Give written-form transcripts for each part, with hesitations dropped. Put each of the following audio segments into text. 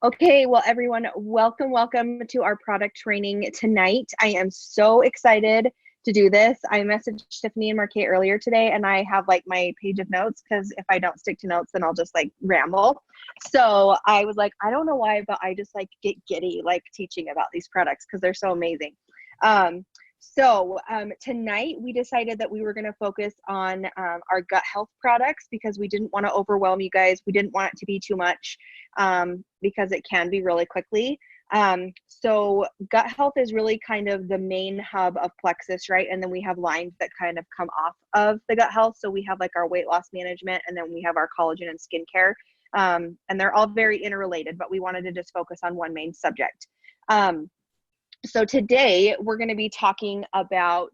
Okay, well, everyone, welcome to our product training tonight. I am so excited to do this. I messaged Tiffany and Marquet earlier today, and I have like my page of notes because if I don't stick to notes, then I'll just like ramble. So I was like, I don't know why, but I just like get giddy like teaching about these products because they're so amazing. Tonight we decided that we were going to focus on our gut health products because we didn't want to overwhelm you guys. We didn't want it to be too much because it can be really quickly. So gut health is really kind of the main hub of Plexus, right? And then we have lines that kind of come off of the gut health. So we have like our weight loss management, and then we have our collagen and skincare. And they're all very interrelated, but we wanted to just focus on one main subject. So today we're going to be talking about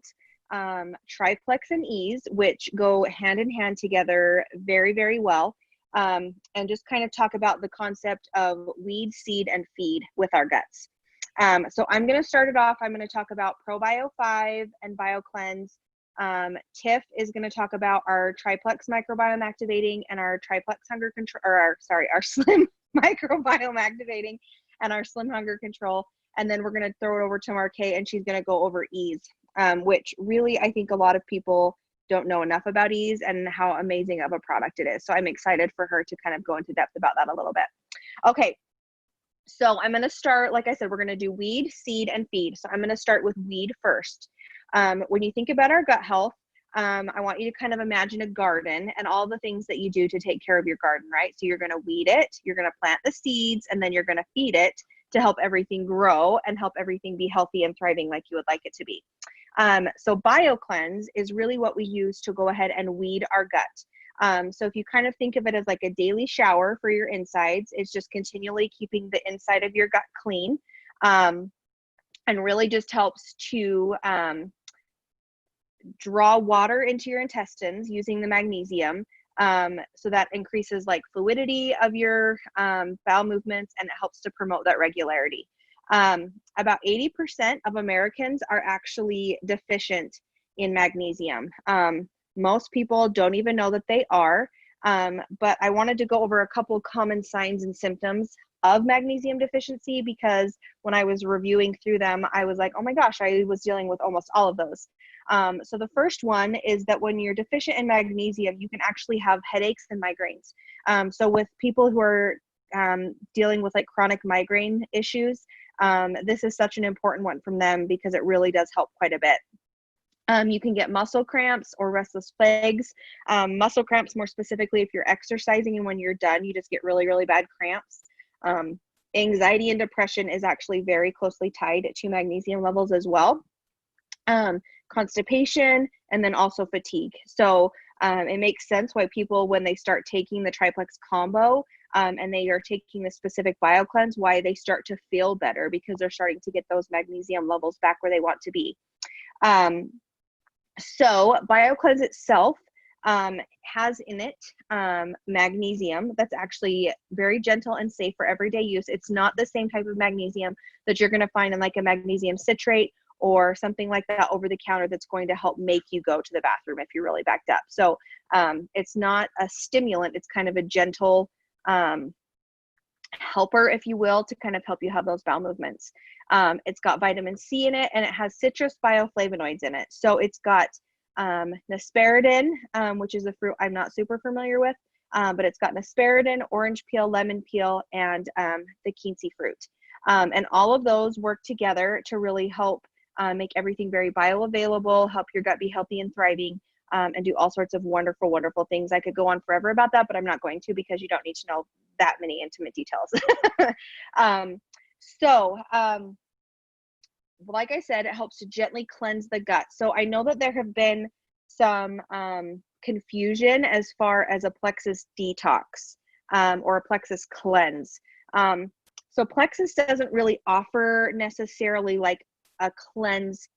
Triplex and Ease, which go hand in hand together very, very well. And just kind of talk about the concept of weed, seed, and feed with our guts. So I'm going to start it off. I'm going to talk about ProBio 5 and Bioclense. Tiff is going to talk about our Triplex microbiome activating and our Triplex hunger control, or our Slim microbiome activating and our Slim hunger control. And then we're going to throw it over to Marquet, and she's going to go over Ease, which really I think a lot of people don't know enough about Ease and how amazing of a product it is. So I'm excited for her to kind of go into depth about that a little bit. Okay, so I'm going to start, like I said, we're going to do weed, seed, and feed. So I'm going to start with weed first. When you think about our gut health, I want you to kind of imagine a garden and all the things that you do to take care of your garden, right? So you're going to weed it, you're going to plant the seeds, and then you're going to feed it to help everything grow and help everything be healthy and thriving like you would like it to be. So Bioclense is really what we use to go ahead and weed our gut. So if you kind of think of it as like a daily shower for your insides, it's just continually keeping the inside of your gut clean, and really just helps to draw water into your intestines using the magnesium. So that increases like fluidity of your bowel movements, and it helps to promote that regularity. About 80% of Americans are actually deficient in magnesium. Most people don't even know that they are, but I wanted to go over a couple common signs and symptoms of magnesium deficiency because when I was reviewing through them, I was like, oh my gosh, I was dealing with almost all of those. So the first one is that when you're deficient in magnesium, you can actually have headaches and migraines. So with people who are dealing with like chronic migraine issues, this is such an important one from them because it really does help quite a bit. You can get muscle cramps or restless legs. Muscle cramps more specifically if you're exercising, and when you're done, you just get really, really bad cramps. Anxiety and depression is actually very closely tied to magnesium levels as well. Constipation, and then also fatigue. So it makes sense why people, when they start taking the Triplex combo and they are taking the specific Bioclense, why they start to feel better because they're starting to get those magnesium levels back where they want to be. So Bioclense itself has in it magnesium that's actually very gentle and safe for everyday use. It's not the same type of magnesium that you're going to find in like a magnesium citrate or something like that over the counter that's going to help make you go to the bathroom if you're really backed up. So it's not a stimulant, it's kind of a gentle helper, if you will, to kind of help you have those bowel movements. It's got vitamin C in it, and it has citrus bioflavonoids in it. So it's got nasparidin, which is a fruit I'm not super familiar with, but it's got nasparidin, orange peel, lemon peel, and the quince fruit. And all of those work together to really help make everything very bioavailable, help your gut be healthy and thriving, and do all sorts of wonderful, wonderful things. I could go on forever about that, but I'm not going to because you don't need to know that many intimate details. Like I said, it helps to gently cleanse the gut. So I know that there have been some confusion as far as a plexus detox or a plexus cleanse. So plexus doesn't really offer necessarily like a cleanse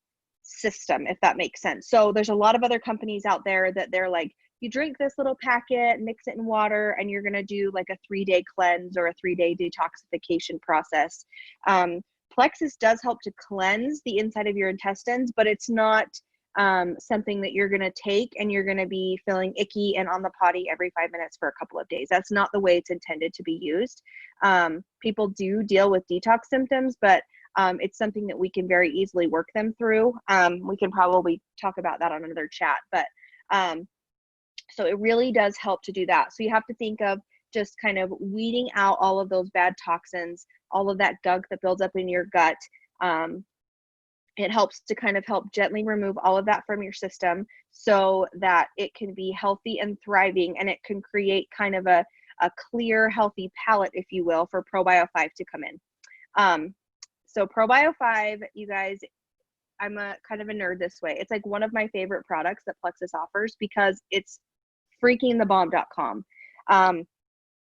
system, if that makes sense. So there's a lot of other companies out there that they're like, you drink this little packet, mix it in water, and you're going to do like a 3-day cleanse or a 3-day detoxification process. Plexus does help to cleanse the inside of your intestines, but it's not something that you're going to take and you're going to be feeling icky and on the potty every 5 minutes for a couple of days. That's not the way it's intended to be used. People do deal with detox symptoms, but it's something that we can very easily work them through. We can probably talk about that on another chat, but so it really does help to do that. So you have to think of just kind of weeding out all of those bad toxins, all of that gunk that builds up in your gut. It helps to kind of help gently remove all of that from your system so that it can be healthy and thriving, and it can create kind of a clear, healthy palate, if you will, for ProBio 5 to come in. So ProBio 5, you guys, I'm a kind of a nerd this way. It's like one of my favorite products that Plexus offers because it's freaking thebomb.com.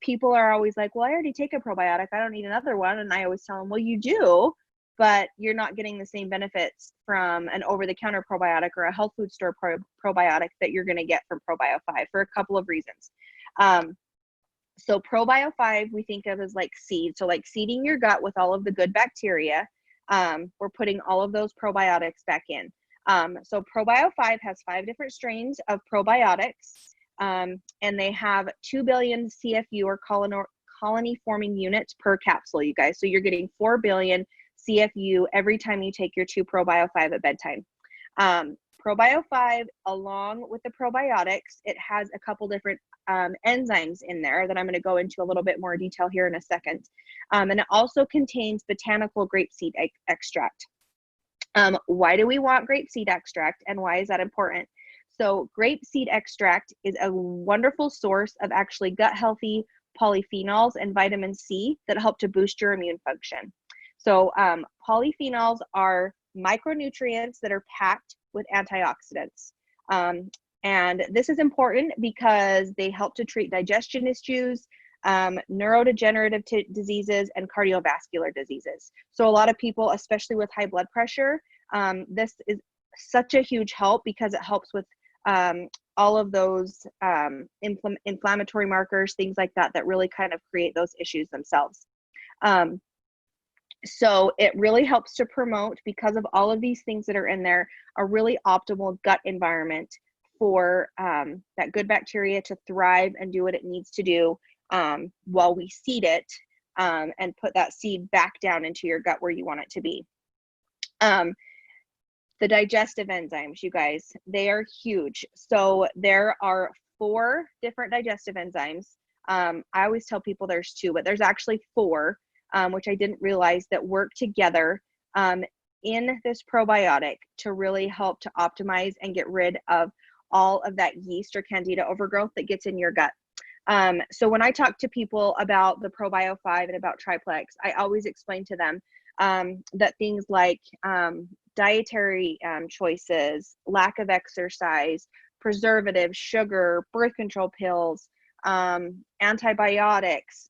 People are always like, well, I already take a probiotic, I don't need another one. And I always tell them, well, you do, but you're not getting the same benefits from an over-the-counter probiotic or a health food store probiotic that you're going to get from ProBio 5 for a couple of reasons. So ProBio 5 we think of as like seed. So like seeding your gut with all of the good bacteria. We're putting all of those probiotics back in. So ProBio 5 has 5 different strains of probiotics. And they have 2 billion CFU or colony forming units per capsule, you guys. So you're getting 4 billion CFU every time you take your 2 ProBio 5 at bedtime. ProBio 5, along with the probiotics, it has a couple different enzymes in there that I'm going to go into a little bit more detail here in a second. And it also contains botanical grapeseed extract. Why do we want grapeseed extract, and why is that important? So grapeseed extract is a wonderful source of actually gut healthy polyphenols and vitamin C that help to boost your immune function. So polyphenols are micronutrients that are packed with antioxidants. And this is important because they help to treat digestion issues, neurodegenerative diseases, and cardiovascular diseases. So a lot of people, especially with high blood pressure, this is such a huge help because it helps with all of those inflammatory markers, things like that, that really kind of create those issues themselves. So it really helps to promote, because of all of these things that are in there, a really optimal gut environment for that good bacteria to thrive and do what it needs to do while we seed it and put that seed back down into your gut where you want it to be. The digestive enzymes, you guys, they are huge. So there are 4 different digestive enzymes. I always tell people there's 2, but there's actually 4, which I didn't realize, that work together in this probiotic to really help to optimize and get rid of all of that yeast or candida overgrowth that gets in your gut. So when I talk to people about the ProBio 5 and about Triplex, I always explain to them that things like dietary choices, lack of exercise, preservatives, sugar, birth control pills, antibiotics,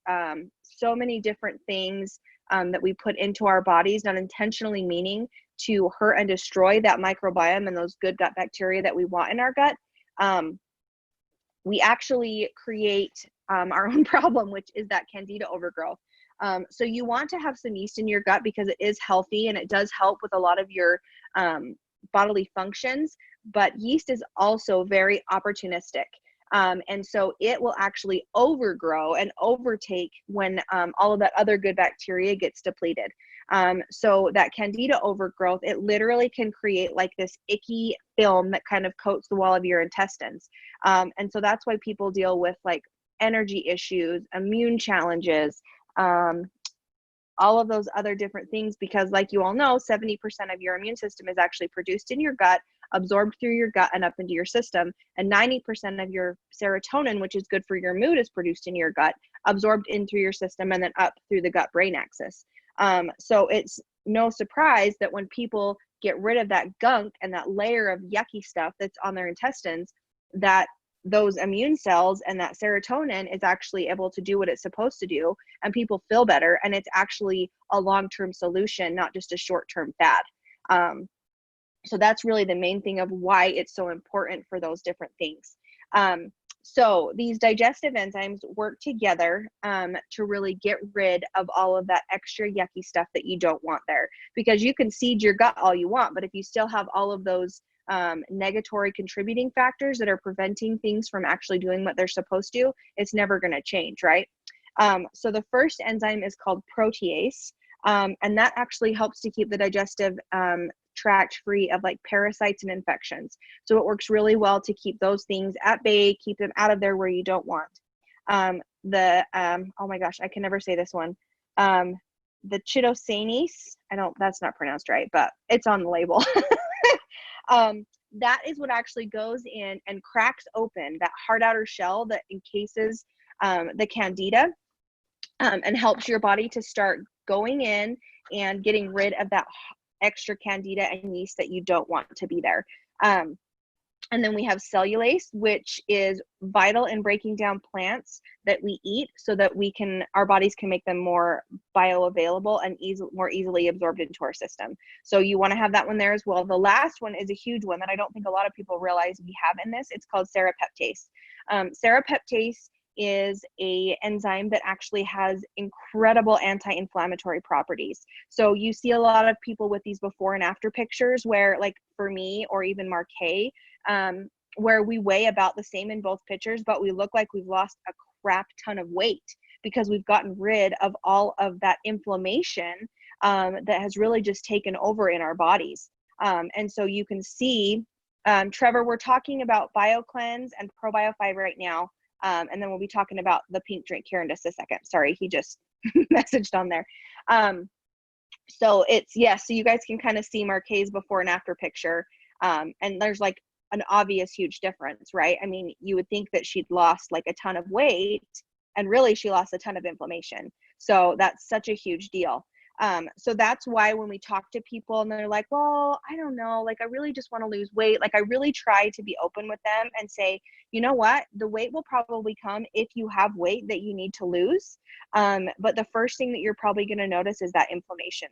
so many different things that we put into our bodies, not intentionally meaning to hurt and destroy that microbiome and those good gut bacteria that we want in our gut. We actually create our own problem, which is that candida overgrowth. So you want to have some yeast in your gut because it is healthy and it does help with a lot of your bodily functions, but yeast is also very opportunistic. And so it will actually overgrow and overtake when all of that other good bacteria gets depleted. So that candida overgrowth, it literally can create like this icky film that kind of coats the wall of your intestines. And so that's why people deal with like energy issues, immune challenges, all of those other different things, because like you all know, 70% of your immune system is actually produced in your gut, absorbed through your gut and up into your system, and 90% of your serotonin, which is good for your mood, is produced in your gut, absorbed in through your system, and then up through the gut brain axis. So it's no surprise that when people get rid of that gunk and that layer of yucky stuff that's on their intestines, that those immune cells and that serotonin is actually able to do what it's supposed to do, and people feel better, and it's actually a long-term solution, not just a short-term fad. So that's really the main thing of why it's so important for those different things. So these digestive enzymes work together to really get rid of all of that extra yucky stuff that you don't want there, because you can seed your gut all you want, but if you still have all of those negatory contributing factors that are preventing things from actually doing what they're supposed to, it's never going to change, right? So the first enzyme is called protease, and that actually helps to keep the digestive tract free of like parasites and infections. So it works really well to keep those things at bay, keep them out of there where you don't want. Oh my gosh, I can never say this one. The chitosanase, that's not pronounced right, but it's on the label. That is what actually goes in and cracks open that hard outer shell that encases the candida, and helps your body to start going in and getting rid of that extra candida and yeast that you don't want to be there. And then we have cellulase, which is vital in breaking down plants that we eat so that our bodies can make them more bioavailable and more easily absorbed into our system. So you want to have that one there as well. The last one is a huge one that I don't think a lot of people realize we have in this. It's called serrapeptase. Serrapeptase is a enzyme that actually has incredible anti-inflammatory properties. So you see a lot of people with these before and after pictures where, like for me or even Marquet, where we weigh about the same in both pictures, but we look like we've lost a crap ton of weight because we've gotten rid of all of that inflammation that has really just taken over in our bodies. And so you can see, Trevor, we're talking about Bioclense and Probio5 right now. And then we'll be talking about the pink drink here in just a second. Sorry, he just messaged on there. So it's, yes, so you guys can kind of see Marquet's before and after picture. And there's like an obvious huge difference, right? I mean, you would think that she'd lost like a ton of weight, and really she lost a ton of inflammation. So that's such a huge deal. So that's why when we talk to people and they're like, well, I don't know, like I really just want to lose weight. Like I really try to be open with them and say, you know what, the weight will probably come if you have weight that you need to lose. But the first thing that you're probably going to notice is that inflammation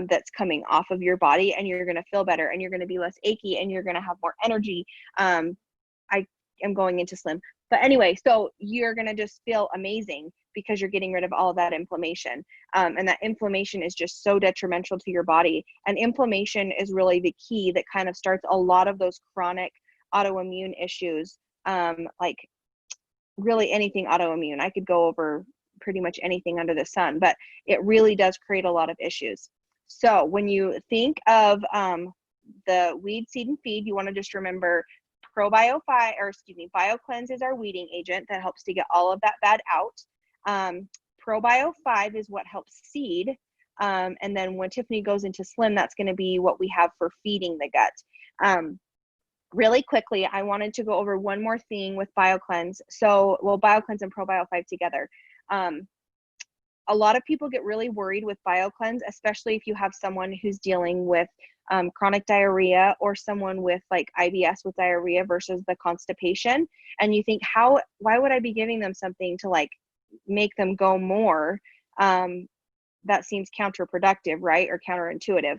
that's coming off of your body, and you're going to feel better and you're going to be less achy and you're going to have more energy. I am going into slim, but anyway, so you're going to just feel amazing because you're getting rid of all of that inflammation. And that inflammation is just so detrimental to your body. And inflammation is really the key that kind of starts a lot of those chronic autoimmune issues. Like really anything autoimmune. I could go over pretty much anything under the sun, but it really does create a lot of issues. So when you think of the weed, seed, and feed, you want to just remember Bioclense is our weeding agent that helps to get all of that bad out. Probio5 is what helps seed. And then when Tiffany goes into slim, that's going to be what we have for feeding the gut. Really quickly, I wanted to go over one more thing with Bioclense. So, well, Bioclense and Probio5 together. A lot of people get really worried with Bioclense, especially if you have someone who's dealing with chronic diarrhea, or someone with like IBS with diarrhea versus the constipation. And you think, why would I be giving them something to like make them go more? That seems counterproductive, right? Or counterintuitive.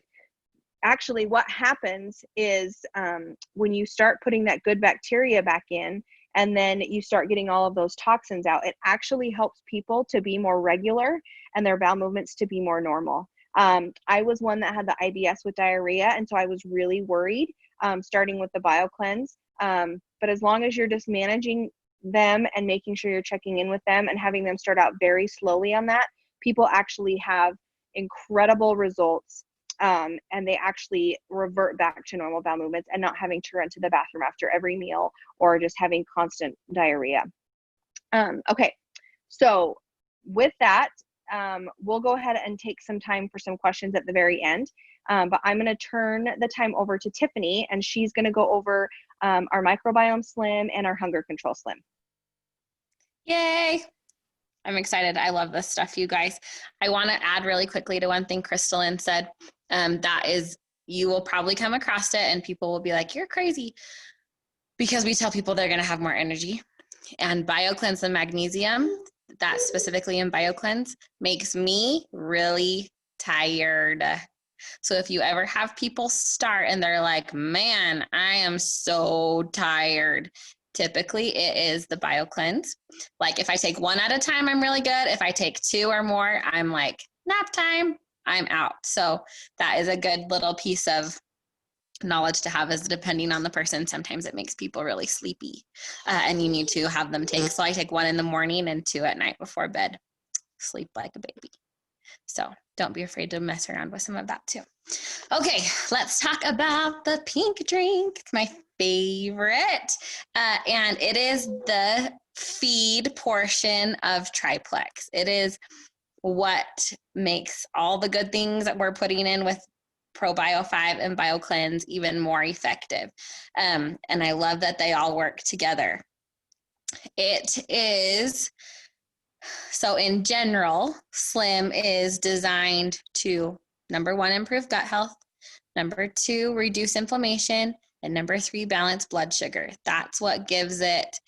Actually, what happens is when you start putting that good bacteria back in, and then you start getting all of those toxins out, it actually helps people to be more regular and their bowel movements to be more normal. I was one that had the IBS with diarrhea, and so I was really worried starting with the Bioclense. But as long as you're just managing them and making sure you're checking in with them and having them start out very slowly on that, people actually have incredible results. And they actually revert back to normal bowel movements and not having to run to the bathroom after every meal or just having constant diarrhea. Okay, so with that, we'll go ahead and take some time for some questions at the very end. But I'm going to turn the time over to Tiffany, and she's going to go over our microbiome slim and our hunger control slim. Yay! I'm excited. I love this stuff, you guys. I want to add really quickly to one thing Crystalline said. That is, you will probably come across it and people will be like, you're crazy, because we tell people they're going to have more energy. And Bioclense and magnesium, that specifically in Bioclense, makes me really tired. So if you ever have people start and they're like, man, I am so tired, typically it is the Bioclense. Like if I take one at a time, I'm really good. If I take two or more, I'm like, nap time, I'm out. So that is a good little piece of knowledge to have is depending on the person. Sometimes it makes people really sleepy and you need to have them take. So I take 1 in the morning and 2 at night before bed. Sleep like a baby. So don't be afraid to mess around with some of that too. Okay, let's talk about the pink drink. It's my favorite. And it is the feed portion of Triplex. It is what makes all the good things that we're putting in with ProBio 5 and Bioclense even more effective. And I love that they all work together. It is, so in general, Slim is designed to, number 1, improve gut health, number 2, reduce inflammation, and number 3, balance blood sugar. That's what gives it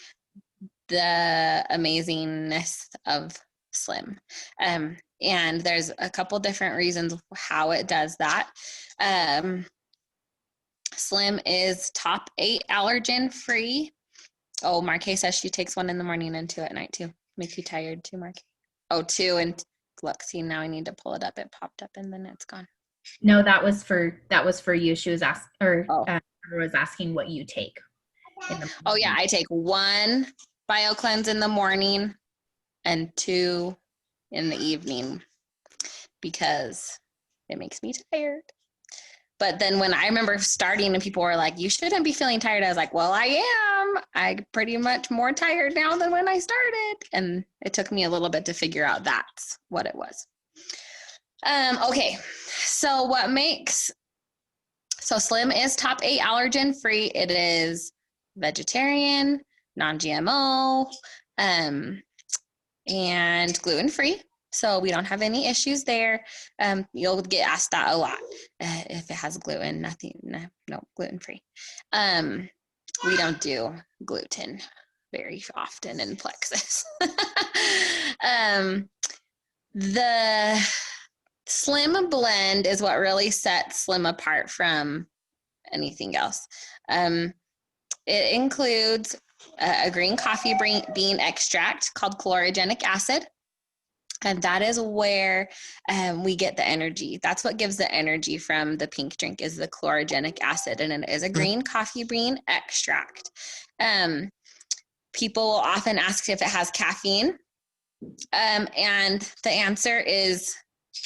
the amazingness of Slim. And there's a couple different reasons how it does that. Slim is top 8 allergen free. Oh, Marque says she takes 1 in the morning and 2 at night too. Makes you tired too, Marque. Oh, 2 and look, see, now I need to pull it up. It popped up and then it's gone. No, that was for you. She was was asking what you take. Oh yeah, I take 1 Bioclense in the morning and 2 in the evening because it makes me tired. But then when I remember starting and people were like, you shouldn't be feeling tired, I was like, well, I am. I'm pretty much more tired now than when I started. And it took me a little bit to figure out that's what it was. Okay, so so Slim is top 8 allergen free. It is vegetarian, non-GMO, and gluten free. So we don't have any issues there. You'll get asked that a lot. If it has gluten, no, gluten free. We don't do gluten very often in Plexus. The Slim blend is what really sets Slim apart from anything else. It includes a green coffee bean extract called chlorogenic acid. And that is where we get the energy. That's what gives the energy from the pink drink is the chlorogenic acid. And it is a green coffee bean extract. People will often ask if it has caffeine. And the answer is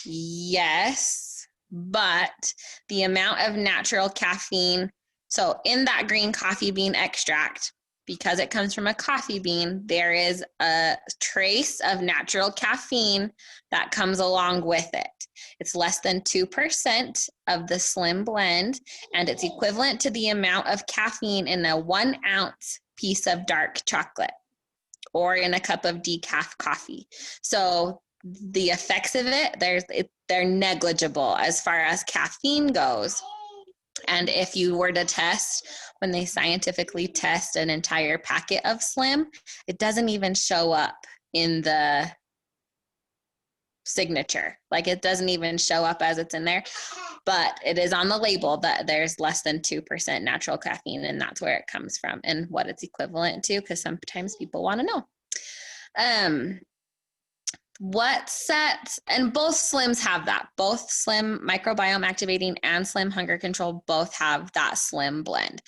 yes, but the amount of natural caffeine, so in that green coffee bean extract, because it comes from a coffee bean, there is a trace of natural caffeine that comes along with it. It's less than 2% of the Slim blend, and it's equivalent to the amount of caffeine in a 1 ounce piece of dark chocolate or in a cup of decaf coffee. So the effects of it, they're negligible as far as caffeine goes. And if you were to test, when they scientifically test an entire packet of Slim, it doesn't even show up in the signature. Like it doesn't even show up as it's in there, but it is on the label that there's less than 2% natural caffeine, and that's where it comes from and what it's equivalent to, because sometimes people want to know. And both Slims have that. Both Slim microbiome activating and Slim hunger control both have that Slim blend.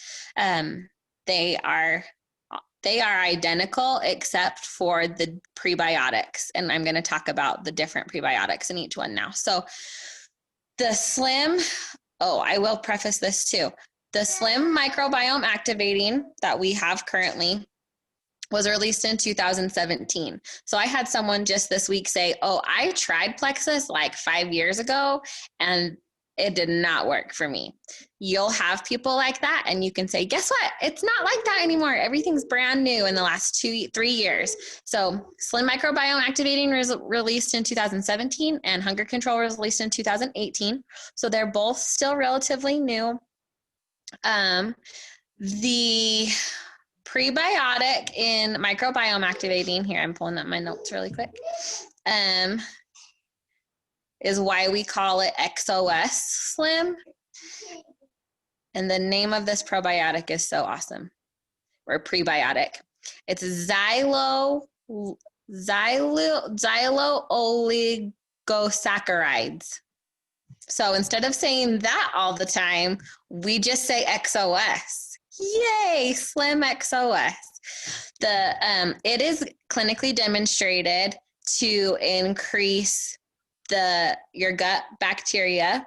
They are identical except for the prebiotics, and I'm going to talk about the different prebiotics in each one now. So the Slim, I will preface this too. The Slim microbiome activating that we have currently was released in 2017. So I had someone just this week say, I tried Plexus like 5 years ago and it did not work for me. You'll have people like that, and you can say, guess what? It's not like that anymore. Everything's brand new in the last 3 years. So Slim microbiome activating was released in 2017 and hunger control was released in 2018. So they're both still relatively new. The prebiotic in microbiome activating, here I'm pulling up my notes really quick, is why we call it XOS Slim. And the name of this probiotic is so awesome, or prebiotic. It's xylo oligosaccharides. So instead of saying that all the time, we just say XOS. Yay, Slim XOS. It is clinically demonstrated to increase your gut bacteria.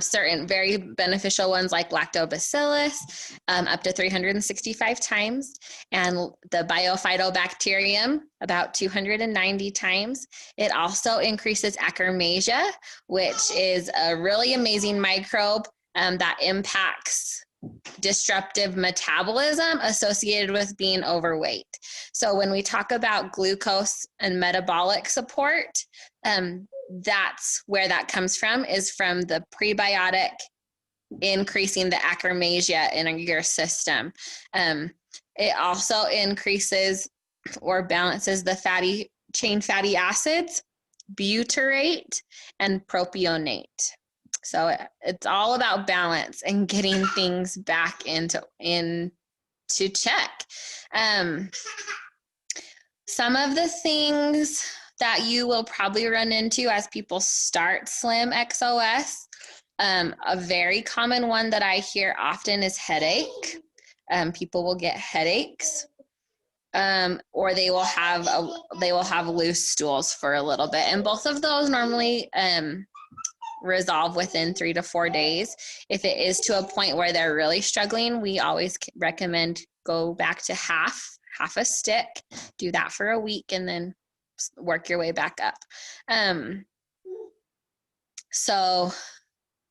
Certain very beneficial ones like lactobacillus, up to 365 times, and the biofidobacterium about 290 times. It also increases Akkermansia, which is a really amazing microbe that impacts disruptive metabolism associated with being overweight. So when we talk about glucose and metabolic support, that's where that comes from, is from the prebiotic increasing the Akkermansia in your system. It also increases or balances the fatty acids, butyrate, and propionate. So it's all about balance and getting things back into check. Some of the things that you will probably run into as people start Slim XOS, a very common one that I hear often is headache. People will get headaches, or they will have loose stools for a little bit, and both of those normally resolve within 3 to 4 days. If it is to a point where they're really struggling, we always recommend go back to half a stick, do that for a week, and then work your way back up. So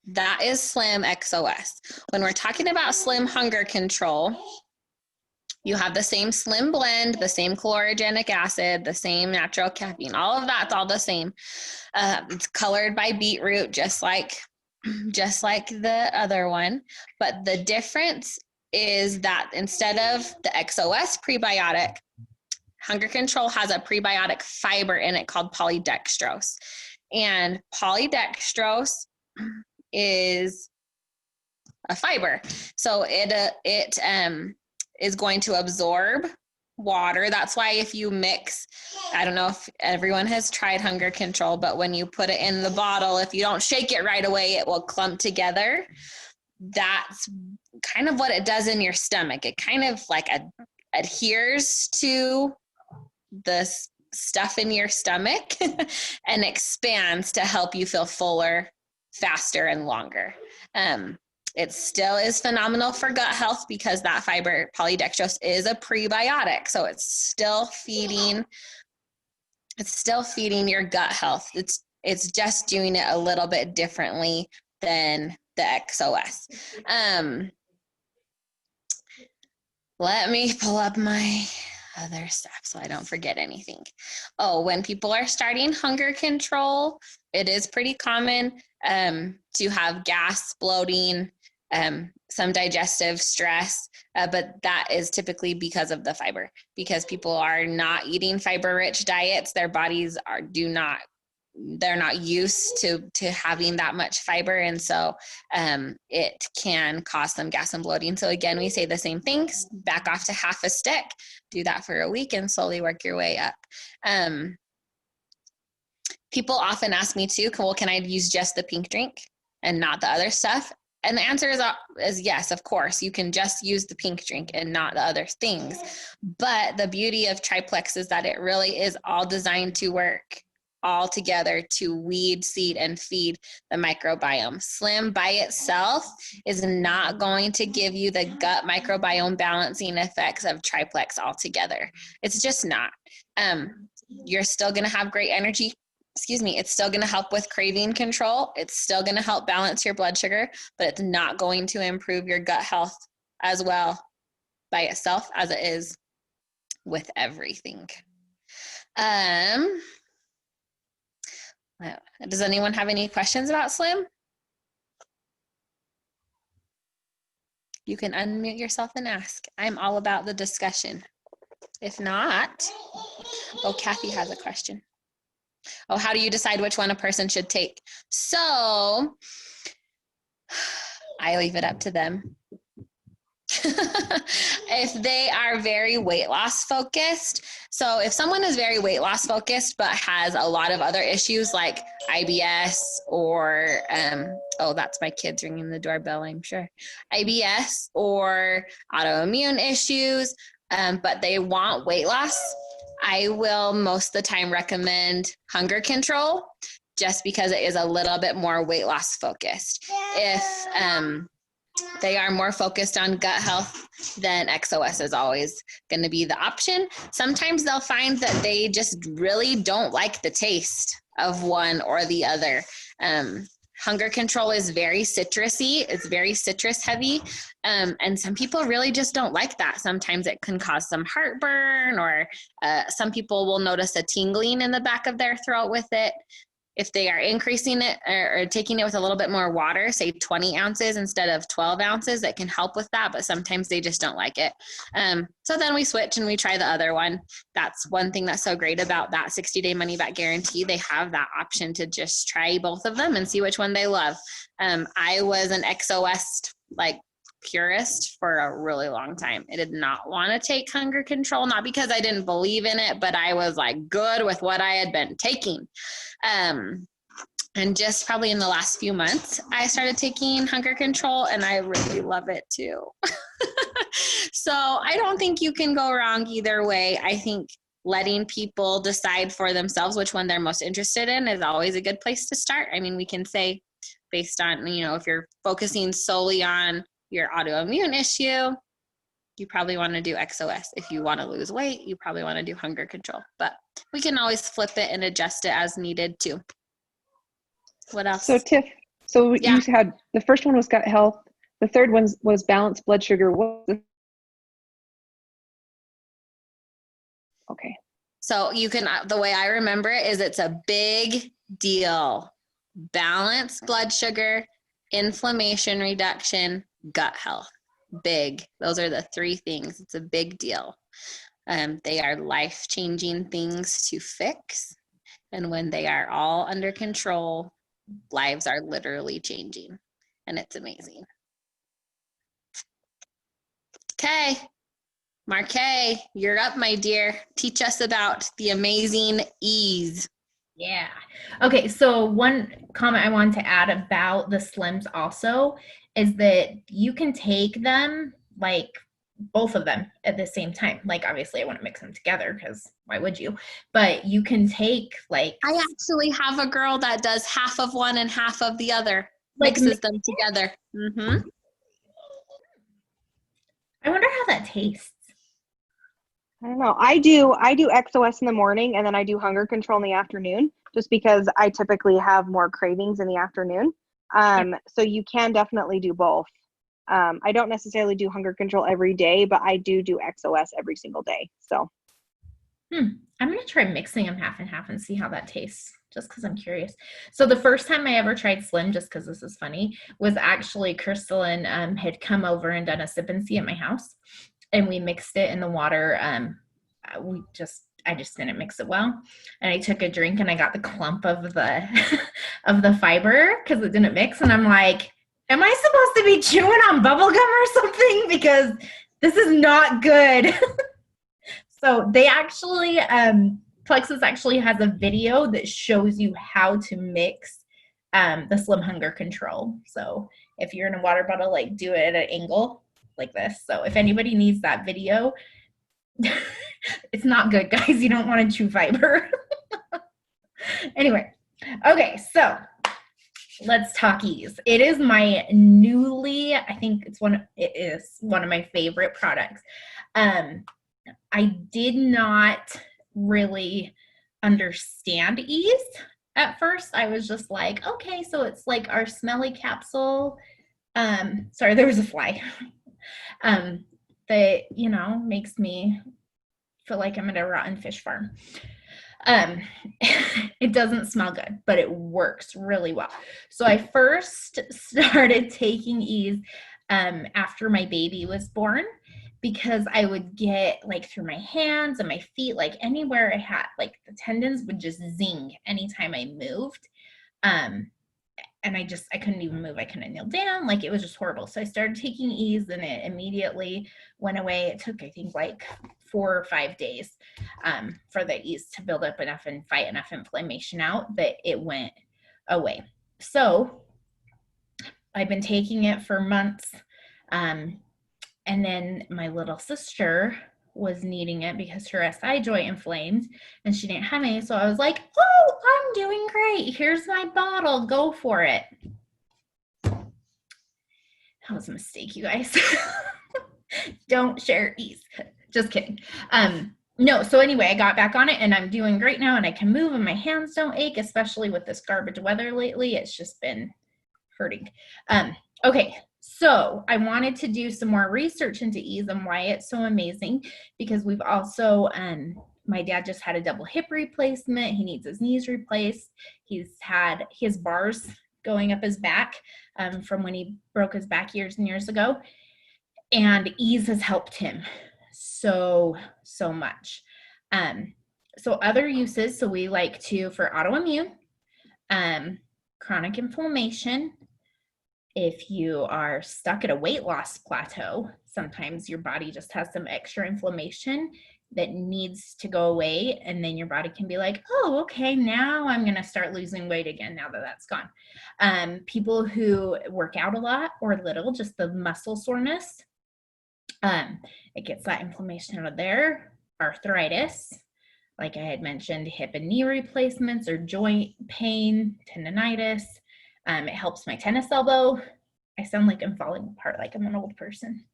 that is Slim XOS. When we're talking about Slim hunger control, you have the same Slim blend, the same chlorogenic acid, the same natural caffeine. All of that's all the same. It's colored by beetroot, just like the other one. But the difference is that instead of the XOS prebiotic, hunger control has a prebiotic fiber in it called polydextrose. And polydextrose is a fiber. So it is going to absorb water. That's why if you mix, I don't know if everyone has tried hunger control, but when you put it in the bottle, if you don't shake it right away, it will clump together. That's kind of what it does in your stomach. It kind of like adheres to the stuff in your stomach and expands to help you feel fuller, faster, and longer. It still is phenomenal for gut health because that fiber, polydextrose, is a prebiotic. So it's still feeding your gut health. It's just doing it a little bit differently than the XOS. Let me pull up my other stuff so I don't forget anything. Oh, when people are starting hunger control, it is pretty common to have gas, bloating, some digestive stress, but that is typically because of the fiber. Because people are not eating fiber-rich diets, their bodies they're not used to having that much fiber, and so it can cause some gas and bloating. So again, we say the same things: back off to half a stick, do that for a week, and slowly work your way up. People often ask me too, well, can I use just the pink drink and not the other stuff? And the answer is yes, of course. You can just use the pink drink and not the other things. But the beauty of Triplex is that it really is all designed to work all together to weed, seed, and feed the microbiome. Slim by itself is not going to give you the gut microbiome balancing effects of Triplex altogether. It's just not. You're still going to have great energy. It's still going to help with craving control. It's still going to help balance your blood sugar, but it's not going to improve your gut health as well by itself as it is with everything. Does anyone have any questions about Slim? You can unmute yourself and ask. I'm all about the discussion. If not, oh, Kathy has a question. Oh, how do you decide which one a person should take? So I leave it up to them. If they are very weight loss focused, so if someone is very weight loss focused but has a lot of other issues like IBS or oh, that's my kids ringing the doorbell, I'm sure, IBS or autoimmune issues, but they want weight loss, I will most of the time recommend hunger control, just because it is a little bit more weight loss focused. If they are more focused on gut health, then XOS is always going to be the option. Sometimes they'll find that they just really don't like the taste of one or the other. Hunger control is very citrusy. It's very citrus heavy. And some people really just don't like that. Sometimes it can cause some heartburn, or some people will notice a tingling in the back of their throat with it. If they are increasing it or taking it with a little bit more water, say 20 ounces instead of 12 ounces, it can help with that, but sometimes they just don't like it. So then we switch and we try the other one. That's one thing that's so great about that 60-day money-back guarantee. They have that option to just try both of them and see which one they love. I was an XOS purist for a really long time. I did not want to take hunger control, not because I didn't believe in it, but I was good with what I had been taking. And just probably in the last few months, I started taking hunger control, and I really love it too. So I don't think you can go wrong either way. I think letting people decide for themselves which one they're most interested in is always a good place to start. I mean, we can say based on, if you're focusing solely on your autoimmune issue, you probably want to do XOS. If you want to lose weight, you probably want to do hunger control. But we can always flip it and adjust it as needed too. What else? So Tiff, you had, the first one was gut health. The third one was balanced blood sugar. Okay. So you can, the way I remember it is it's a big deal. Balanced blood sugar, inflammation reduction, gut health. Big. Those are the three things. It's a big deal. They are life-changing things to fix. And when they are all under control, lives are literally changing. And it's amazing. Okay. Marquet, you're up, my dear. Teach us about the amazing E's. Yeah. Okay. So one comment I wanted to add about the Slims also is that you can take them, both of them at the same time. Obviously I want to mix them together because why would you? But you can take I actually have a girl that does half of one and half of the other. Mixes them together. Mm-hmm. I wonder how that tastes. I don't know. I do XOS in the morning, and then I do hunger control in the afternoon, just because I typically have more cravings in the afternoon. So you can definitely do both. I don't necessarily do hunger control every day, but I do XOS every single day. So I'm going to try mixing them half and half and see how that tastes, just because I'm curious. So the first time I ever tried Slim, just because this is funny, was actually Crystalline had come over and done a sip and see at my house. And we mixed it in the water. I just didn't mix it well. And I took a drink and I got the clump of the of the fiber because it didn't mix. And I'm like, am I supposed to be chewing on bubble gum or something? Because this is not good. So they actually, Plexus actually has a video that shows you how to mix the Slim Hunger Control. So if you're in a water bottle, do it at an angle like this. So if anybody needs that video, it's not good, guys. You don't want to chew fiber. Anyway, okay, so let's talk E's. It is my it is one of my favorite products. I did not really understand E's at first. I was just like, okay, so it's like our smelly capsule. Sorry, there was a fly. That, makes me feel like I'm at a rotten fish farm. It doesn't smell good, but it works really well. So I first started taking E's after my baby was born, because I would get through my hands and my feet, anywhere I had, the tendons would just zing anytime I moved. and I couldn't even move. I couldn't kneel down. Like, it was just horrible. So I started taking Ease, and it immediately went away. It took, I think, like 4 or 5 days for the Ease to build up enough and fight enough inflammation out that it went away. So I've been taking it for months. And then my little sister was needing it because her SI joint inflamed and she didn't have any. So I was like, oh, I'm doing great. Here's my bottle. Go for it. That was a mistake, you guys. Don't share Ease. Just kidding. No, so anyway, I got back on it and I'm doing great now, and I can move and my hands don't ache, especially with this garbage weather lately. It's just been hurting. Okay, so I wanted to do some more research into Ease and why it's so amazing, because we've also, my dad just had a double hip replacement. He needs his knees replaced. He has bars going up his back from when he broke his back years and years ago. And Ease has helped him so much. So other uses, so we like to, for autoimmune, chronic inflammation. If you are stuck at a weight loss plateau, sometimes your body just has some extra inflammation that needs to go away, and then your body can be like, oh, okay, now I'm going to start losing weight again now that that's gone. People who work out a lot or little, just the muscle soreness, it gets that inflammation out of there. Arthritis, like I had mentioned, hip and knee replacements or joint pain, tendonitis. It helps my tennis elbow. I sound like I'm falling apart, like I'm an old person.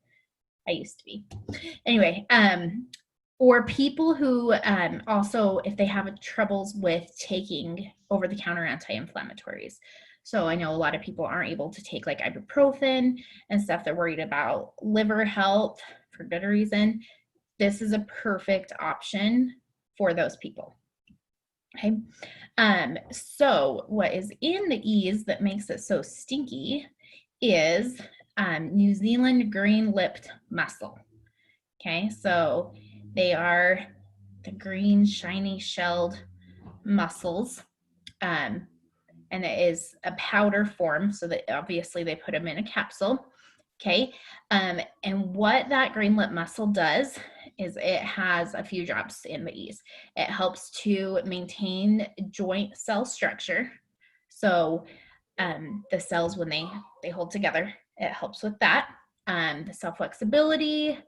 I used to be. Anyway, or people who also, if they have troubles with taking over-the-counter anti-inflammatories. So I know a lot of people aren't able to take like ibuprofen and stuff. They're worried about liver health for good reason. This is a perfect option for those people. Okay. So what is in the Ease that makes it so stinky is New Zealand green-lipped mussel. Okay, so they are the green, shiny shelled mussels. And it is a powder form, so that obviously they put them in a capsule. Okay, and what that green lip mussel does is it has a few jobs in the Ease. It helps to maintain joint cell structure. So the cells, when they hold together, it helps with that. The cell flexibility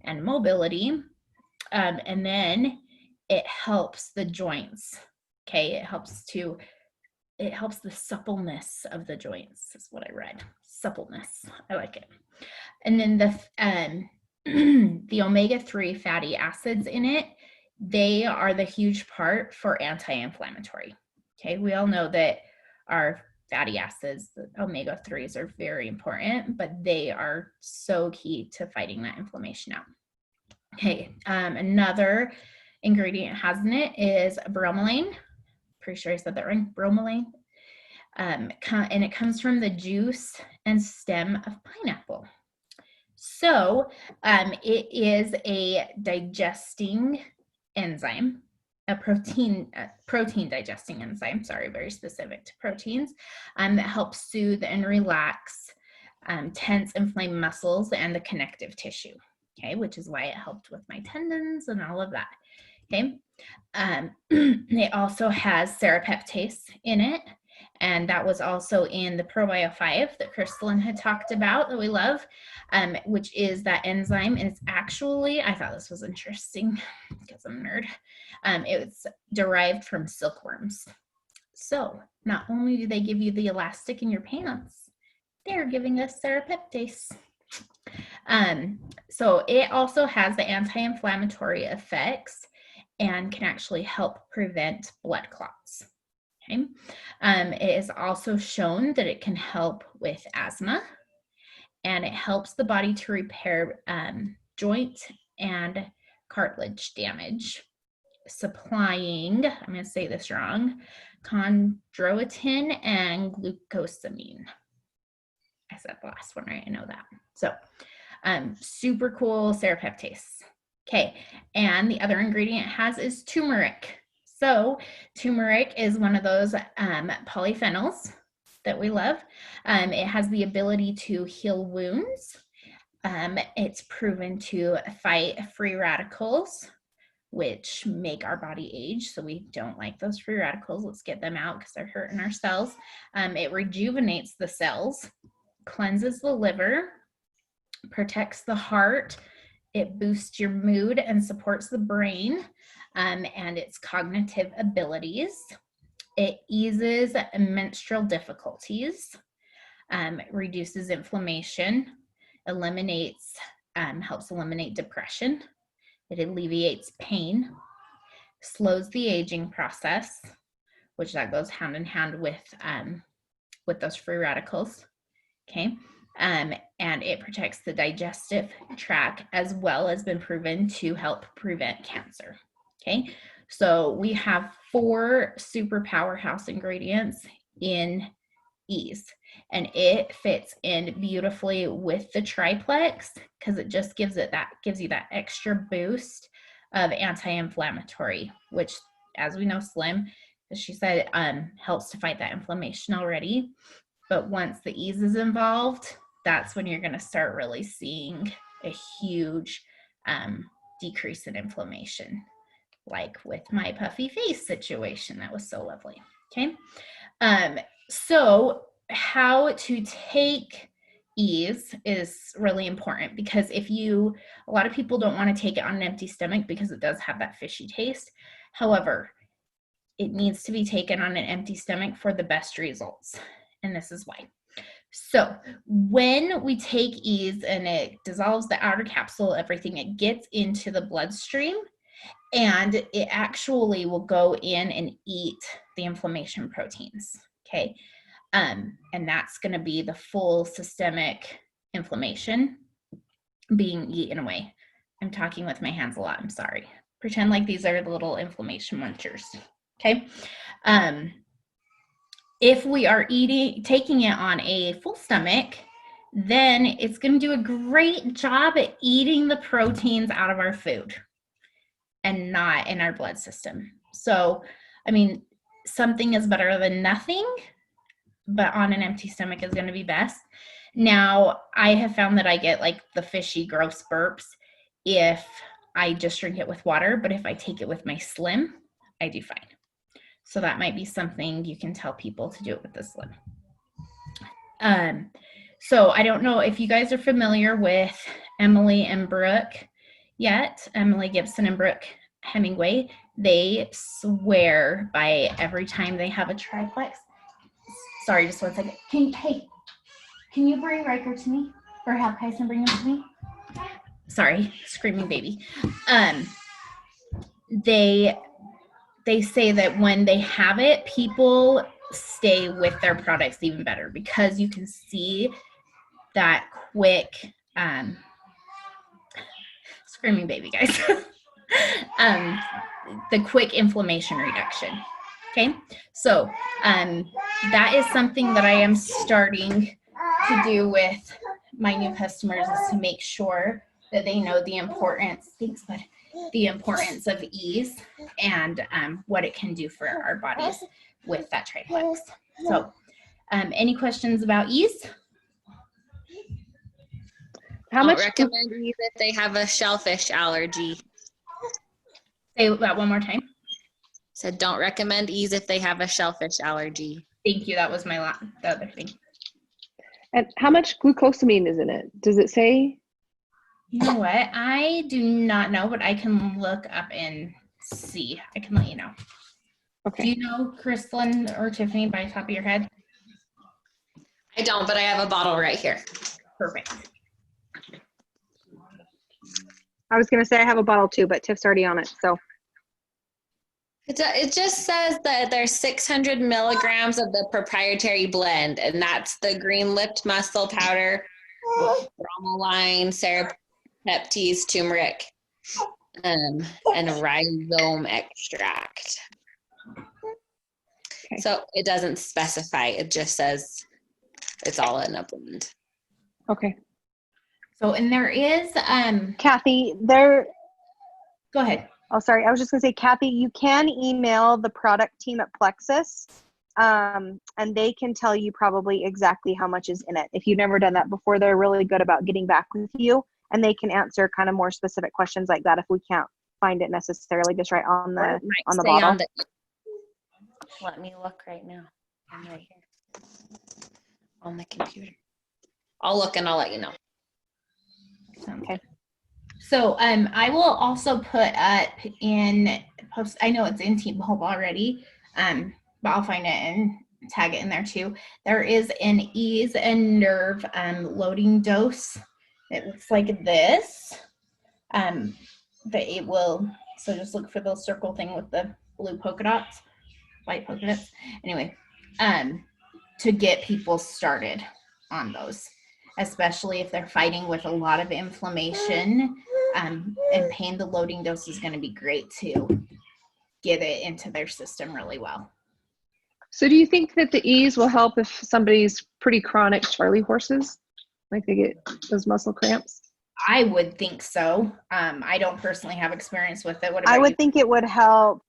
and mobility. And then it helps the joints. Okay, it helps the suppleness of the joints, is what I read. Suppleness. I like it. And then the omega-3 fatty acids in it, they are the huge part for anti-inflammatory. Okay, we all know that our fatty acids, the omega-3s, are very important, but they are so key to fighting that inflammation out. Okay, another ingredient it has in it is bromelain. Pretty sure I said that right, bromelain. And it comes from the juice and stem of pineapple. So it is a digesting enzyme, a protein digesting enzyme, sorry, very specific to proteins, that helps soothe and relax tense, inflamed muscles and the connective tissue, okay, which is why it helped with my tendons and all of that, okay. It also has serapeptase in it, and that was also in the ProBio 5 that Crystalline had talked about that we love, which is that enzyme. And it's actually, I thought this was interesting because I'm a nerd, it's derived from silkworms. So not only do they give you the elastic in your pants, they're giving us serapeptase. So it also has the anti-inflammatory effects and can actually help prevent blood clots. Okay. It is also shown that it can help with asthma, and it helps the body to repair joint and cartilage damage, supplying, I'm going to say this wrong, chondroitin and glucosamine. I said the last one right, I know that. So super cool serapeptase. Okay, and the other ingredient it has is turmeric. So turmeric is one of those polyphenols that we love. It has the ability to heal wounds. It's proven to fight free radicals, which make our body age. So we don't like those free radicals. Let's get them out because they're hurting our cells. It rejuvenates the cells, cleanses the liver, protects the heart. It boosts your mood and supports the brain and its cognitive abilities. It eases menstrual difficulties, reduces inflammation, helps eliminate depression. It alleviates pain, slows the aging process, which that goes hand in hand with those free radicals. Okay. And it protects the digestive tract, as well as been proven to help prevent cancer. Okay. So we have 4 super powerhouse ingredients in Ease, and it fits in beautifully with the Triplex because it just gives you that extra boost of anti-inflammatory, which, as we know, Slim, as she said, helps to fight that inflammation already. But once the Ease is involved, that's when you're going to start really seeing a huge decrease in inflammation, like with my puffy face situation. That was so lovely. Okay. So how to take Ease is really important, because a lot of people don't want to take it on an empty stomach because it does have that fishy taste. However, it needs to be taken on an empty stomach for the best results. And this is why. So when we take Ease and it dissolves the outer capsule, everything, it gets into the bloodstream, and it actually will go in and eat the inflammation proteins. Okay. And that's going to be the full systemic inflammation being eaten away. I'm talking with my hands a lot. I'm sorry. Pretend like these are the little inflammation munchers. Okay. If we are taking it on a full stomach, then it's going to do a great job at eating the proteins out of our food and not in our blood system. So, I mean, something is better than nothing, but on an empty stomach is going to be best. Now, I have found that I get like the fishy, gross burps if I just drink it with water, but if I take it with my Slim, I do fine. So that might be something you can tell people to do it with the Slim. So I don't know if you guys are familiar with Emily and Brooke yet. Emily Gibson and Brooke Hemingway. They swear by every time they have a Triplex. Sorry, just 1 second. Can you bring Riker to me? Or have Kyson bring him to me? Sorry, screaming baby. They say that when they have it, people stay with their products even better, because you can see that quick screaming baby, guys. The quick inflammation reduction. Okay, so that is something that I am starting to do with my new customers, is to make sure that they know the importance. Thanks, bud. The importance of Ease and what it can do for our bodies with that Triplex. So, any questions about Ease? How much recommend Ease if they have a shellfish allergy? Say that one more time. So don't recommend Ease if they have a shellfish allergy. Thank you. That was the other thing. And how much glucosamine is in it? Does it say? You know what? I do not know, but I can look up and see. I can let you know. Okay. Do you know, Crystalline or Tiffany, by the top of your head? I don't, but I have a bottle right here. Perfect. I was going to say I have a bottle too, but Tiff's already on it. So It just says that there's 600 milligrams of the proprietary blend, and that's the green-lipped mussel powder, bromelain, serapeptes, turmeric, and rhizome extract. Okay. So it doesn't specify. It just says it's all in a blend. okay. So, and there is Kathy, go ahead. oh, sorry. I was just going to say, Kathy, you can email the product team at Plexus and they can tell you probably exactly how much is in it. If you've never done that before, they're really good about getting back with you, and they can answer kind of more specific questions like that if we can't find it necessarily just right on the bottle. Let me look right now. I'm right here on the computer. I'll look and I'll let you know. Okay. So I will also put up in post. I know it's in Team Hope already, but I'll find it and tag it in there too. There is an ease and nerve loading dose. It looks like this. But it will. So just look for the circle thing with the blue polka dots, white polka dots. Anyway, to get people started on those, especially if they're fighting with a lot of inflammation and pain. The loading dose is going to be great to get it into their system really well. So do you think that the ease will help if somebody's pretty chronic Charlie horses, like they get those muscle cramps? I would think so. I don't personally have experience with it. What about I would you? think it would help.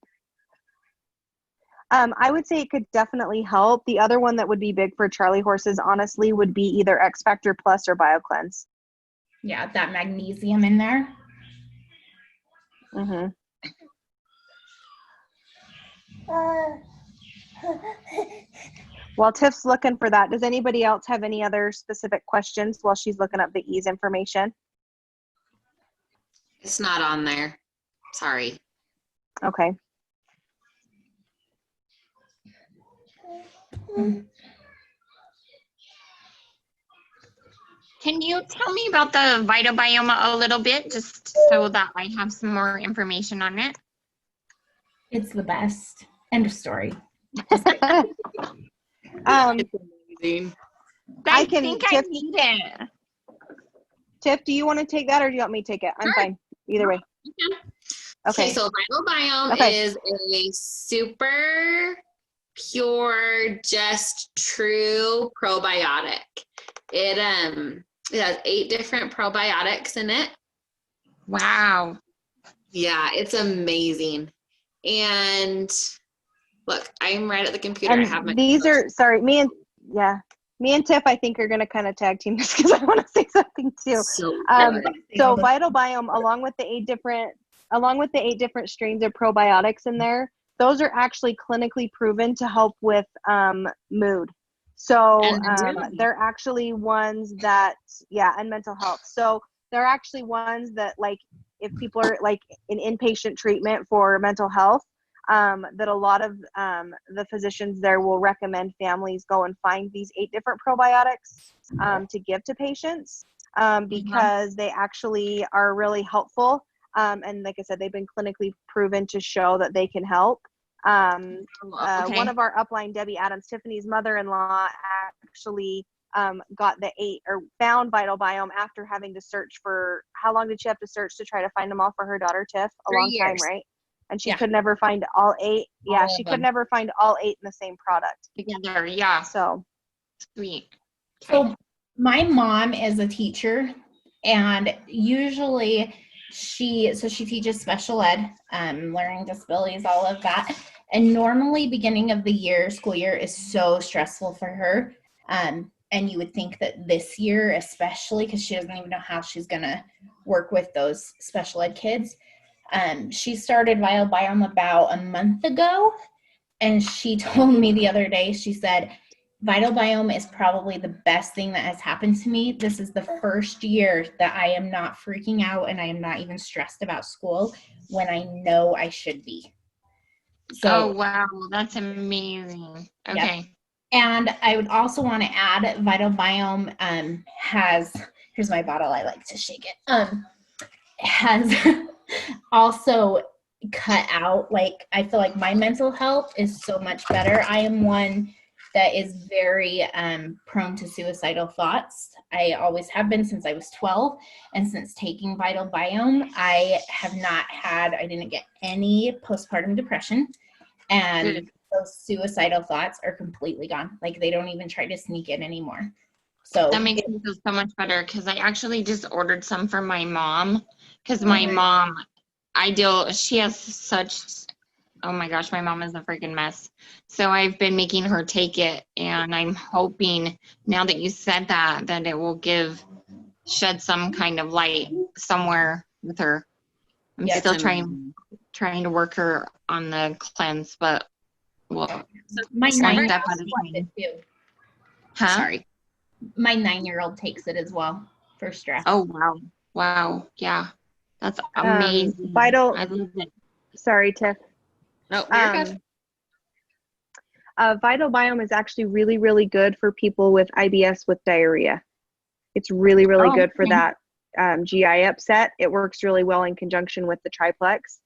I would say it could definitely help. The other one that would be big for Charlie horses, honestly, would be either X Factor Plus or Bioclense. Yeah, that magnesium in there. Mm-hmm. While Tiff's looking for that, does anybody else have any other specific questions while she's looking up the ease information? It's not on there. Sorry. Okay. Can you tell me about the Vitabiome a little bit, just so that I have some more information on it? It's the best. End of story. It's amazing. I can- think I Tiff- need it. Tiff, do you want to take that or do you want me to take it? I'm Sure. fine. Either way. Okay, Okay. so Biome Okay. is a super pure, just true probiotic. It has 8 different probiotics in it. Wow. Yeah, it's amazing. And look, I'm right at the computer. I have my And these are, sorry, me and Tiff, I think, are going to kind of tag team this because I want to say something too. so So Vitabiome, along with the 8 different strains of probiotics in there, those are actually clinically proven to help with mood. So And they're actually ones that, and mental health. So they're actually ones that, like, if people are like in inpatient treatment for mental health, that a lot of the physicians there will recommend families go and find these 8 different probiotics to give to patients because they actually are really helpful. And like I said, they've been clinically proven to show that they can help. Okay. One of our upline, Debbie Adams, Tiffany's mother-in-law, actually got the 8 or found Vitabiome after having to search for, how long did she have to search to try to find them all for her daughter, Tiff? A 3 long time, years. right? And she Yeah. could never find all 8. Yeah, All she of could them. never find all 8 in the same product. Together, yeah. So, Sweet. So my mom is a teacher, and usually she teaches special ed, learning disabilities, all of that. And normally beginning of the year, school year, is so stressful for her. And you would think that this year, especially because she doesn't even know how she's gonna work with those special ed kids. She started Vitabiome about a month ago, and she told me the other day, she said, Vitabiome is probably the best thing that has happened to me. This is the first year that I am not freaking out and I am not even stressed about school when I know I should be. So, Oh, wow. That's amazing. Okay. and I would also want to add Vitabiome has, here's my bottle, I like to shake it, has also cut out, like, I feel like my mental health is so much better. I am one that is very prone to suicidal thoughts. I always have been since I was 12, and since taking Vitabiome, I didn't get any postpartum depression, and Good. those suicidal thoughts are completely gone. Like, they don't even try to sneak in anymore. So That makes me feel so much better because I actually just ordered some for my mom because my mom, she has such oh my gosh, my mom is a freaking mess. So I've been making her take it, and I'm hoping now that you said that it will shed some kind of light somewhere with her. I'm Yeah, still It's trying to work her on the cleanse, but well, My Trevor one 9-year-old step at a likes time. it too. Huh? Sorry. My 9-year-old takes it as well for stress. Oh wow. Wow. Yeah. That's amazing. Vital, I love it. sorry, Tiff. No, you're good. Vital Biome is actually really, really good for people with IBS with diarrhea. It's really, really Oh, good for okay. that GI upset. It works really well in conjunction with the Triplex.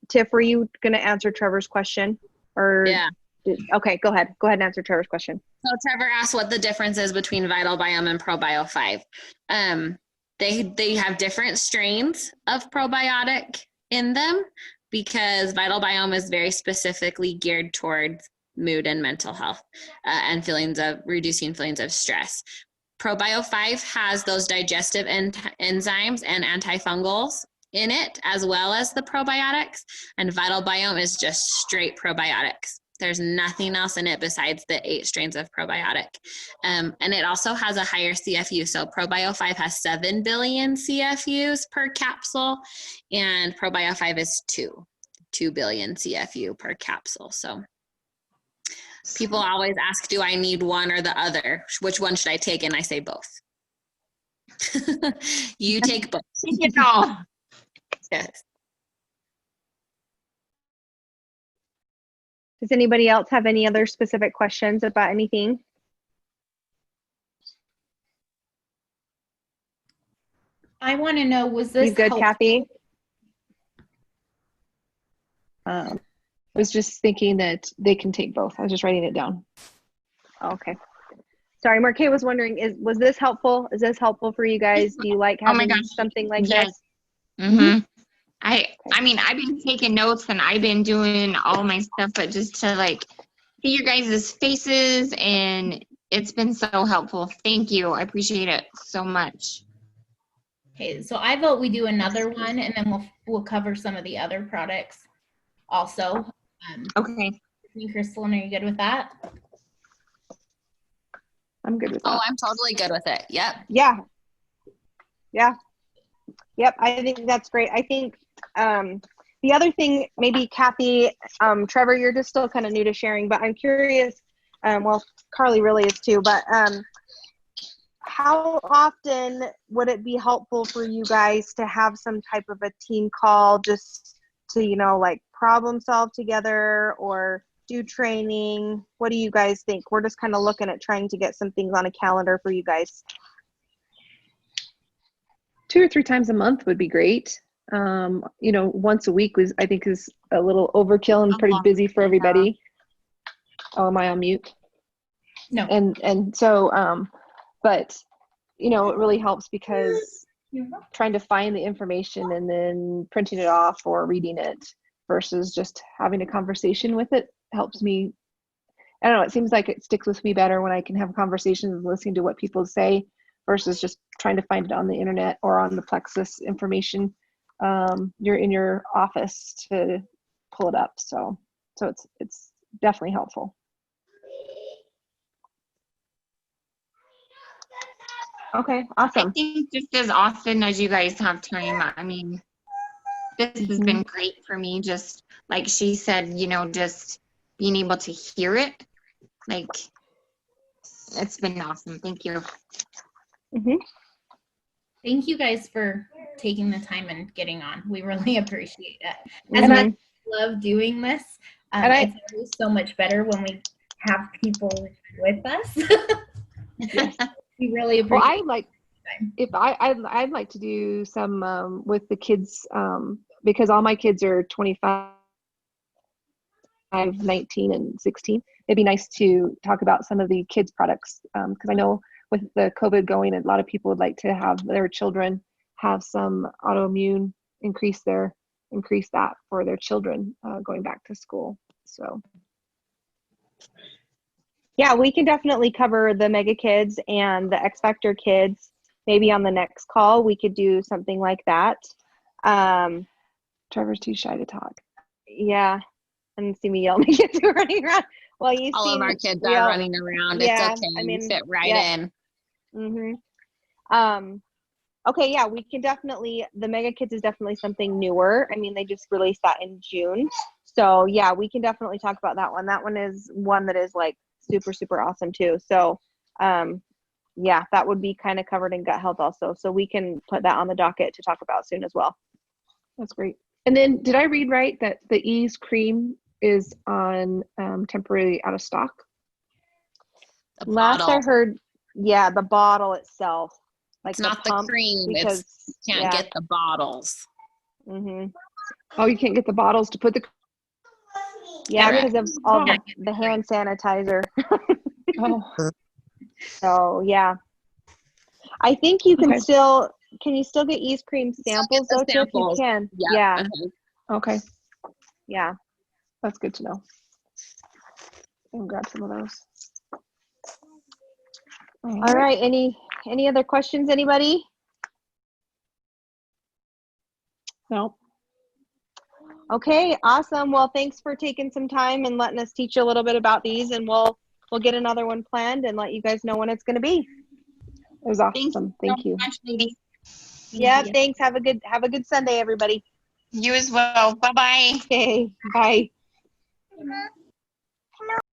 Tiff, were you going to answer Trevor's question? Or Yeah. Okay, go ahead. Go ahead and answer Trevor's question. So Trevor asked what the difference is between Vital Biome and ProBio 5. They have different strains of probiotic in them because Vital Biome is very specifically geared towards mood and mental health and reducing feelings of stress. ProBio 5 has those digestive enzymes and antifungals in it, as well as the probiotics, and Vital Biome is just straight probiotics. There's nothing else in it besides the 8 strains of probiotic. And it also has a higher CFU. So ProBio 5 has 7 billion CFUs per capsule, and ProBio 5 is 2 billion CFU per capsule. So people always ask, do I need one or the other? Which one should I take? And I say both. You take both. You know. Yes. Does anybody else have any other specific questions about anything? I want to know, was this You good, helpful? Kathy? I was just thinking that they can take both. I was just writing it down. Okay. Sorry, Marquette was wondering, was this helpful? Is this helpful for you guys? Do you like Oh my having gosh. something like Yes. this? Mm-hmm. I mean, I've been taking notes and I've been doing all my stuff, but just to like see your guys' faces, and it's been so helpful. Thank you. I appreciate it so much. Okay, so I vote we do another one, and then we'll cover some of the other products also. Okay. Crystalline, are you good with that? I'm good with that. Oh, I'm totally good with it. Yep. Yeah. Yeah. Yep. I think that's great. I think the other thing, maybe Kathy, Trevor, you're just still kind of new to sharing, but I'm curious, well, Carly really is too, but how often would it be helpful for you guys to have some type of a team call just to, like problem solve together or do training? What do you guys think? We're just kind of looking at trying to get some things on a calendar for you guys. 2 or 3 times a month would be great. Once a week I think is a little overkill and pretty busy for everybody. Oh, am I on mute? No. And so, but it really helps because trying to find the information and then printing it off or reading it versus just having a conversation with it helps me. I don't know, it seems like it sticks with me better when I can have conversations and listening to what people say versus just trying to find it on the internet or on the Plexus information. You're in your office to pull it up. So it's definitely helpful. Okay, I awesome. think just as often as you guys have time, I mean, this has been great for me. Just like she said, just being able to hear it, like it's been awesome. Thank you. Mm-hmm. Thank you guys for taking the time and getting on. We really appreciate it. And As much as I love doing this, And it's always so much better when we have people with us. Yes. We really Well, appreciate I'd like to do some with the kids because all my kids are 25, 19, and 16. It'd be nice to talk about some of the kids products because I know with the COVID going, a lot of people would like to have their children have some autoimmune, increase that for their children going back to school. So yeah, we can definitely cover the Mega Kids and the X Factor Kids. Maybe on the next call, we could do something like that. Trevor's too shy to talk. Yeah. And see me yell at my kids who are running around. Well, you All see of our kids are running around. Yeah, It's okay. I mean, You fit right yeah. in. Okay, yeah, we can definitely, the Mega Kids is definitely something newer. I mean, they just released that in June. So yeah, we can definitely talk about that one. That one is one that is like super, super awesome too. So yeah, that would be kind of covered in gut health also. So we can put that on the docket to talk about soon as well. That's great. And then did I read right that the Ease cream is on temporarily out of stock? The Last bottle. I heard, yeah, the bottle itself. Like It's not the pump, cream. because It's you can't get the bottles. Oh, you can't get the bottles to put the. Yeah, Correct. because of all the hand sanitizer. Oh, So yeah, I think you can Okay. still. Can you still get Ease cream samples the though? Tiff? You samples. can. Yep. Yeah. okay. Yeah. That's good to know. I'll grab some of those. All right. Any other questions? Anybody? No. Okay. Awesome. Well, thanks for taking some time and letting us teach you a little bit about these, and we'll get another one planned and let you guys know when it's going to be. It was awesome. Thank you. Much, ladies. Yeah. Thanks. Have a good Sunday, everybody. You as well. Bye-bye. Okay. Bye.